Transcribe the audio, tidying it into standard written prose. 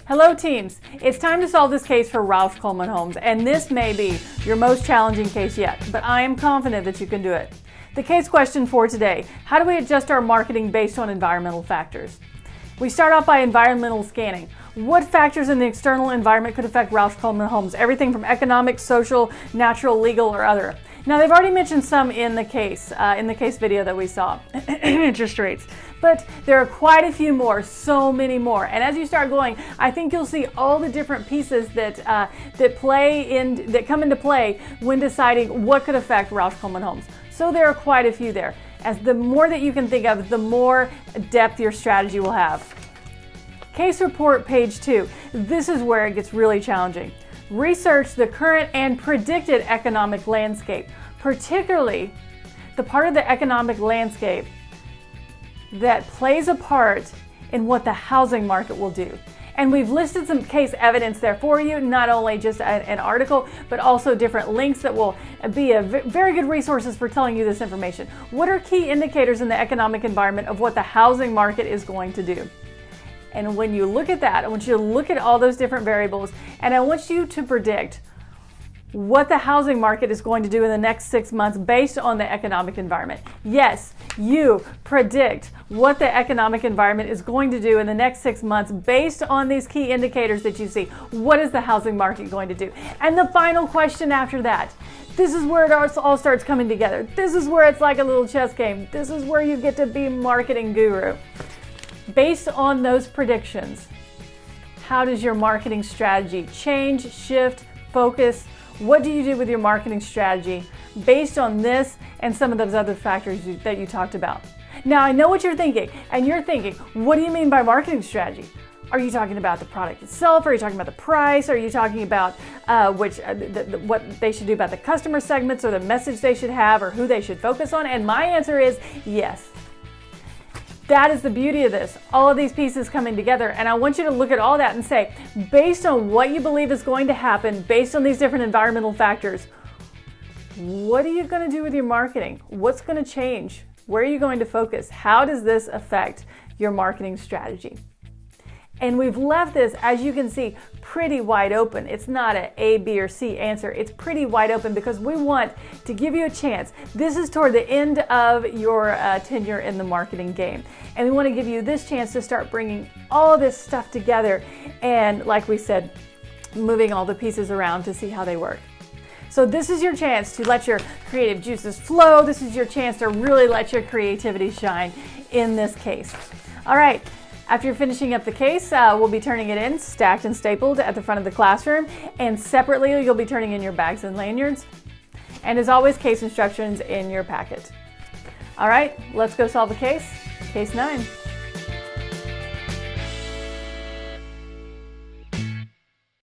Hello teams, it's time to solve this case for Roush Coleman Homes, and this may be your most challenging case yet, but I am confident that you can do it. The case question for today: how do we adjust our marketing based on environmental factors? We start off by environmental scanning. What factors in the external environment could affect Roush Coleman Homes? Everything from economic, social, natural, legal, or other. Now, they've already mentioned some in the case video that we saw, interest rates, but there are quite a few more, so many more. And as you start going, I think you'll see all the different pieces that come into play when deciding what could affect Roush Coleman Homes. So there are quite a few there. As the more that you can think of, the more depth your strategy will have. Case report page 2. This is where it gets really challenging. Research the current and predicted economic landscape, particularly the part of the economic landscape that plays a part in what the housing market will do. And we've listed some case evidence there for you, not only just an article, but also different links that will be very good resources for telling you this information. What are key indicators in the economic environment of what the housing market is going to do? And when you look at that, I want you to look at all those different variables, and I want you to predict what the housing market is going to do in the next 6 months based on the economic environment. Yes, you predict what the economic environment is going to do in the next 6 months based on these key indicators that you see. What is the housing market going to do? And the final question after that, this is where it all starts coming together. This is where it's like a little chess game. This is where you get to be marketing guru. Based on those predictions, how does your marketing strategy change, shift, focus? What do you do with your marketing strategy based on this and some of those other factors that you talked about? Now, I know what you're thinking, and you're thinking, what do you mean by marketing strategy? Are you talking about the product itself? Are you talking about the price? Are you talking about what they should do about the customer segments, or the message they should have, or who they should focus on? And my answer is yes. That is the beauty of this, all of these pieces coming together, and I want you to look at all that and say, based on what you believe is going to happen, based on these different environmental factors, what are you going to do with your marketing? What's going to change? Where are you going to focus? How does this affect your marketing strategy? And we've left this, as you can see, pretty wide open. It's not an A, B, or C answer. It's pretty wide open because we want to give you a chance. This is toward the end of your tenure in the marketing game. And we want to give you this chance to start bringing all this stuff together and, like we said, moving all the pieces around to see how they work. So this is your chance to let your creative juices flow. This is your chance to really let your creativity shine in this case. All right. After you're finishing up the case, we'll be turning it in, stacked and stapled at the front of the classroom, and separately you'll be turning in your bags and lanyards. And as always, case instructions in your packet. All right, let's go solve the case. Case 9.